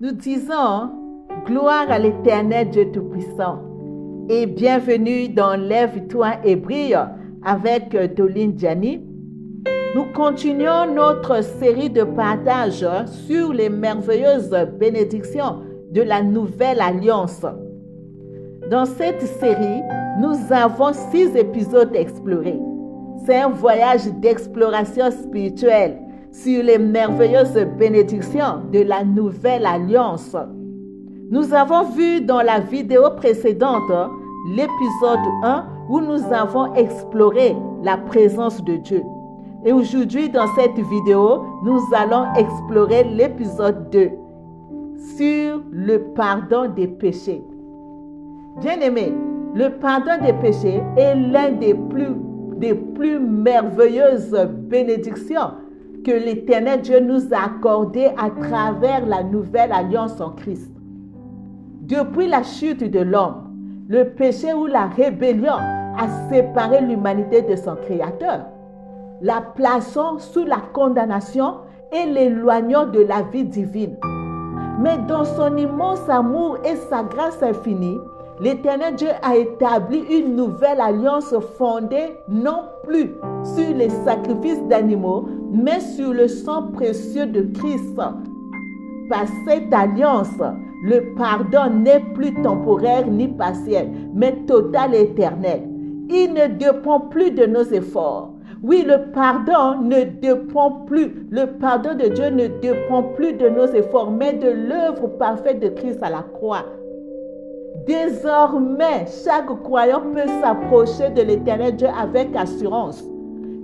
Nous disons gloire à l'Éternel Dieu Tout-Puissant et bienvenue dans Lève-toi et brille avec Doline Diani. Nous continuons notre série de partages sur les merveilleuses bénédictions de la Nouvelle Alliance. Dans cette série, nous avons 6 épisodes explorés. C'est un voyage d'exploration spirituelle sur les merveilleuses bénédictions de la Nouvelle Alliance. Nous avons vu dans la vidéo précédente l'épisode 1 où nous avons exploré la présence de Dieu. Et aujourd'hui, dans cette vidéo, nous allons explorer l'épisode 2 sur le pardon des péchés. Bien-aimés, le pardon des péchés est l'un des plus merveilleuses bénédictions que l'Éternel Dieu nous a accordé à travers la Nouvelle Alliance en Christ. Depuis la chute de l'homme, le péché ou la rébellion a séparé l'humanité de son Créateur, la plaçant sous la condamnation et l'éloignant de la vie divine. Mais dans son immense amour et sa grâce infinie, l'Éternel Dieu a établi une nouvelle alliance fondée non plus sur les sacrifices d'animaux, mais sur le sang précieux de Christ. Par cette alliance, le pardon n'est plus temporaire ni partiel, mais total et éternel. Il ne dépend plus de nos efforts. Oui, le pardon de Dieu ne dépend plus de nos efforts, mais de l'œuvre parfaite de Christ à la croix. Désormais, chaque croyant peut s'approcher de l'Éternel Dieu avec assurance,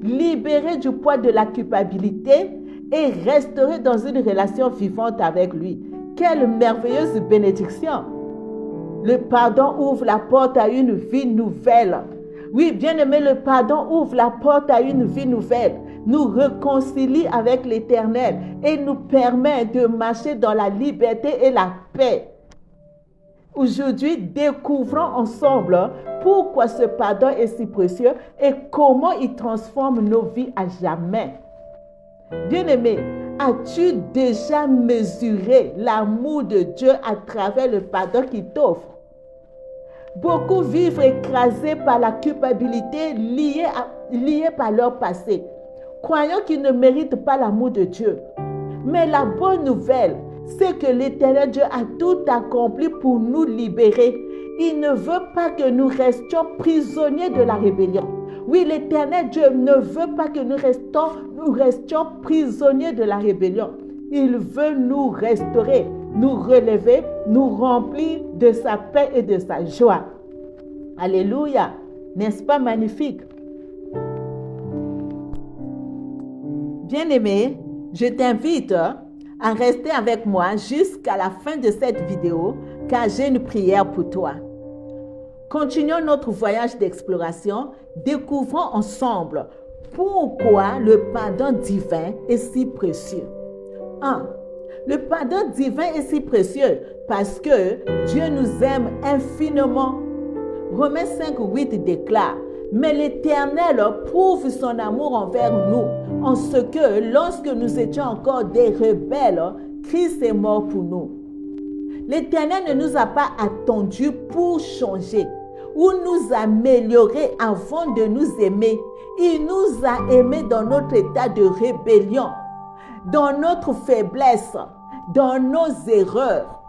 libéré du poids de la culpabilité et restauré dans une relation vivante avec lui. Quelle merveilleuse bénédiction! Le pardon ouvre la porte à une vie nouvelle. Oui, bien-aimé, le pardon ouvre la porte à une vie nouvelle, nous réconcilie avec l'Éternel et nous permet de marcher dans la liberté et la paix. Aujourd'hui, découvrons ensemble pourquoi ce pardon est si précieux et comment il transforme nos vies à jamais. Bien-aimé, as-tu déjà mesuré l'amour de Dieu à travers le pardon qu'il t'offre? Beaucoup vivent écrasés par la culpabilité liée par leur passé, croyant qu'ils ne méritent pas l'amour de Dieu. Mais la bonne nouvelle, c'est que l'Éternel Dieu a tout accompli pour nous libérer. Il ne veut pas que nous restions prisonniers de la rébellion. Oui, l'Éternel Dieu ne veut pas que nous restions prisonniers de la rébellion. Il veut nous restaurer, nous relever, nous remplir de sa paix et de sa joie. Alléluia! N'est-ce pas magnifique? Bien-aimé, je t'invite à rester avec moi jusqu'à la fin de cette vidéo, car j'ai une prière pour toi. Continuons notre voyage d'exploration, découvrons ensemble pourquoi le pardon divin est si précieux. 1. Le pardon divin est si précieux parce que Dieu nous aime infiniment. Romains 5:8 déclare: mais l'Éternel prouve son amour envers nous, en ce que lorsque nous étions encore des rebelles, Christ est mort pour nous. L'Éternel ne nous a pas attendus pour changer ou nous améliorer avant de nous aimer. Il nous a aimés dans notre état de rébellion, dans notre faiblesse, dans nos erreurs.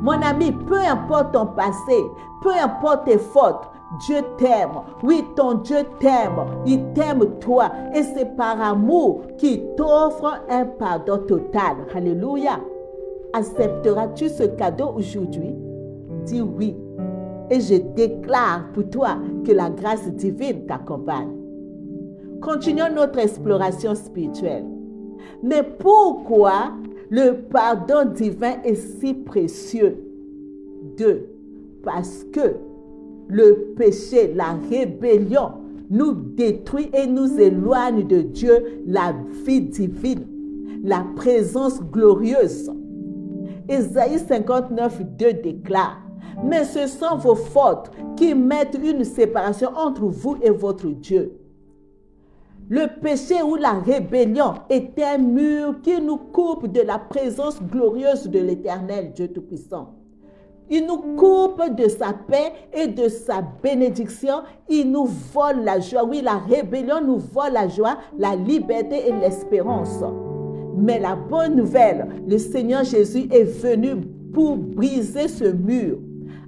Mon ami, peu importe ton passé, peu importe tes fautes, Dieu t'aime. Oui, ton Dieu t'aime. Il t'aime toi. Et c'est par amour qu'il t'offre un pardon total. Alléluia. Accepteras-tu ce cadeau aujourd'hui? Dis oui. Et je déclare pour toi que la grâce divine t'accompagne. Continuons notre exploration spirituelle. Mais pourquoi le pardon divin est si précieux? 2. Parce que le péché, la rébellion, nous détruit et nous éloigne de Dieu, la vie divine, la présence glorieuse. Ésaïe 59:2 déclare: mais ce sont vos fautes qui mettent une séparation entre vous et votre Dieu. Le péché ou la rébellion est un mur qui nous coupe de la présence glorieuse de l'Éternel, Dieu Tout-Puissant. Il nous coupe de sa paix et de sa bénédiction. Il nous vole la joie. Oui, la rébellion nous vole la joie, la liberté et l'espérance. Mais la bonne nouvelle, le Seigneur Jésus est venu pour briser ce mur.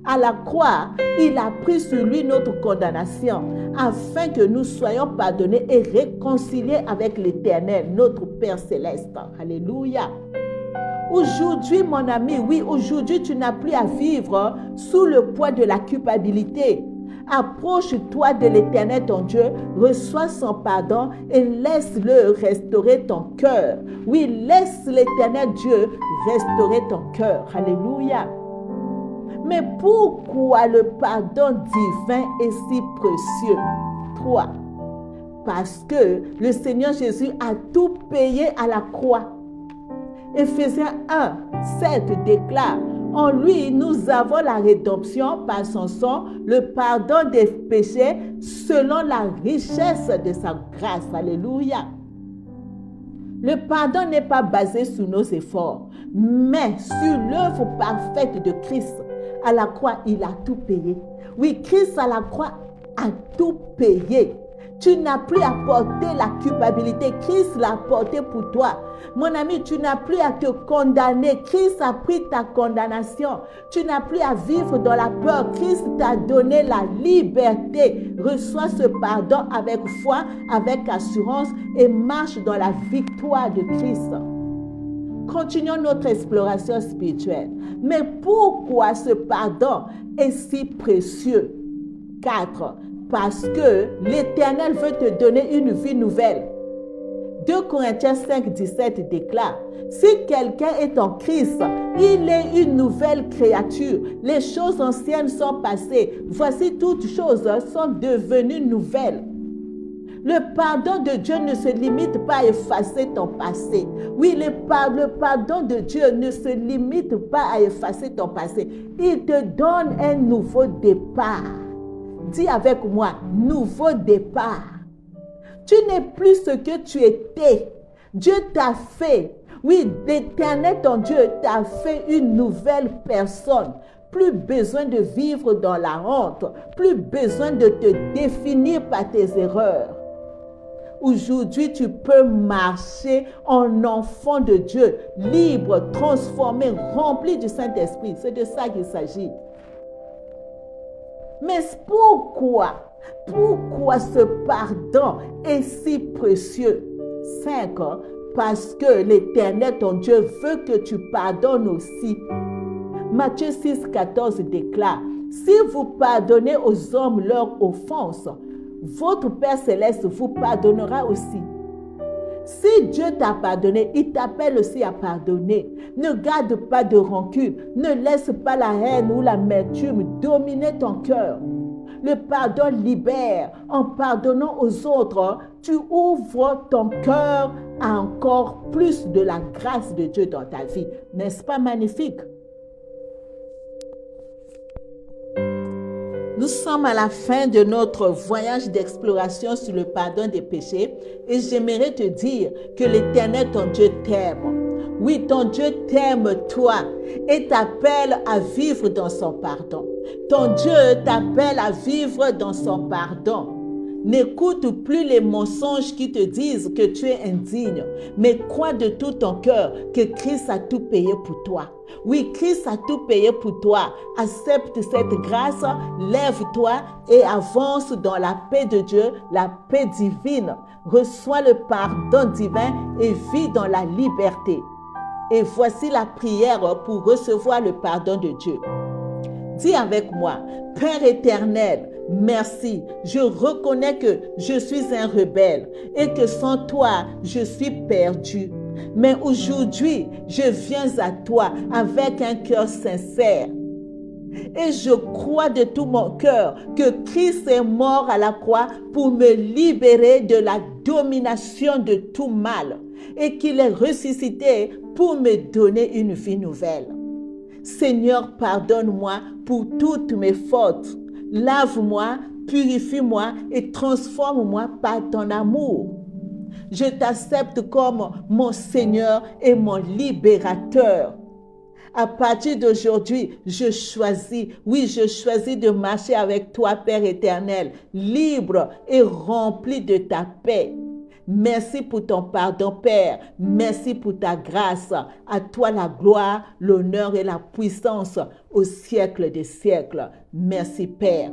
À la croix, il a pris sur lui notre condamnation afin que nous soyons pardonnés et réconciliés avec l'Éternel, notre Père céleste. Alléluia. Aujourd'hui, mon ami, oui, aujourd'hui, tu n'as plus à vivre sous le poids de la culpabilité. Approche-toi de l'Éternel, ton Dieu, reçois son pardon et laisse-le restaurer ton cœur. Oui, laisse l'Éternel Dieu restaurer ton cœur. Alléluia. Mais pourquoi le pardon divin est si précieux? 3. Parce que le Seigneur Jésus a tout payé à la croix. Éphésiens 1, 7 déclare: en lui, nous avons la rédemption par son sang, le pardon des péchés selon la richesse de sa grâce. Alléluia. Le pardon n'est pas basé sur nos efforts, mais sur l'œuvre parfaite de Christ. À la croix, il a tout payé. Oui, Christ à la croix a tout payé. Tu n'as plus à porter la culpabilité. Christ l'a porté pour toi. Mon ami, tu n'as plus à te condamner. Christ a pris ta condamnation. Tu n'as plus à vivre dans la peur. Christ t'a donné la liberté. Reçois ce pardon avec foi, avec assurance et marche dans la victoire de Christ. Continuons notre exploration spirituelle. Mais pourquoi ce pardon est si précieux? 4. Parce que l'Éternel veut te donner une vie nouvelle. 2 Corinthiens 5, 17 déclare: si quelqu'un est en Christ, il est une nouvelle créature. Les choses anciennes sont passées. Voici toutes choses sont devenues nouvelles. Le pardon de Dieu ne se limite pas à effacer ton passé. Oui, le pardon de Dieu ne se limite pas à effacer ton passé. Il te donne un nouveau départ. Dis avec moi, nouveau départ. Tu n'es plus ce que tu étais. Dieu t'a fait. Oui, l'Éternel, ton Dieu, t'a fait une nouvelle personne. Plus besoin de vivre dans la honte. Plus besoin de te définir par tes erreurs. Aujourd'hui, tu peux marcher en enfant de Dieu, libre, transformé, rempli du Saint-Esprit. C'est de ça qu'il s'agit. Mais pourquoi ce pardon est si précieux? 5. Parce que l'Éternel, ton Dieu, veut que tu pardonnes aussi. Matthieu 6, 14 déclare: si vous pardonnez aux hommes leurs offenses, votre Père Céleste vous pardonnera aussi. Si Dieu t'a pardonné, il t'appelle aussi à pardonner. Ne garde pas de rancune. Ne laisse pas la haine ou l'amertume dominer ton cœur. Le pardon libère. En pardonnant aux autres, tu ouvres ton cœur à encore plus de la grâce de Dieu dans ta vie. N'est-ce pas magnifique? Nous sommes à la fin de notre voyage d'exploration sur le pardon des péchés et j'aimerais te dire que l'Éternel, ton Dieu, t'aime. Oui, ton Dieu t'aime toi et t'appelle à vivre dans son pardon. Ton Dieu t'appelle à vivre dans son pardon. N'écoute plus les mensonges qui te disent que tu es indigne, mais crois de tout ton cœur que Christ a tout payé pour toi. Oui, Christ a tout payé pour toi. Accepte cette grâce, lève-toi et avance dans la paix de Dieu, la paix divine. Reçois le pardon divin et vis dans la liberté. Et voici la prière pour recevoir le pardon de Dieu. Dis avec moi: Père éternel, merci, je reconnais que je suis un rebelle et que sans toi, je suis perdu. Mais aujourd'hui, je viens à toi avec un cœur sincère. Et je crois de tout mon cœur que Christ est mort à la croix pour me libérer de la domination de tout mal et qu'il est ressuscité pour me donner une vie nouvelle. Seigneur, pardonne-moi pour toutes mes fautes. Lave-moi, purifie-moi et transforme-moi par ton amour. Je t'accepte comme mon Seigneur et mon libérateur. À partir d'aujourd'hui, je choisis de marcher avec toi, Père éternel, libre et rempli de ta paix. Merci pour ton pardon, Père. Merci pour ta grâce. À toi la gloire, l'honneur et la puissance au siècle des siècles. Merci, Père.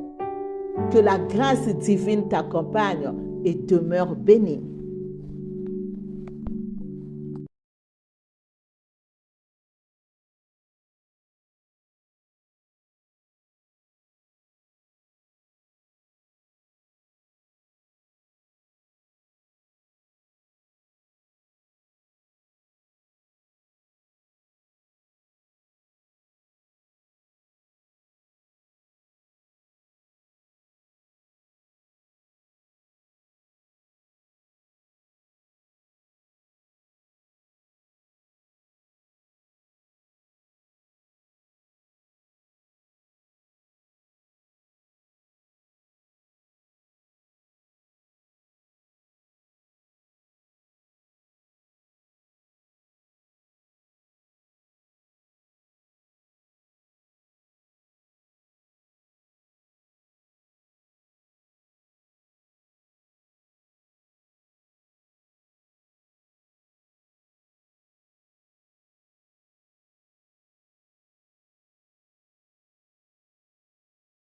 Que la grâce divine t'accompagne et demeure bénie.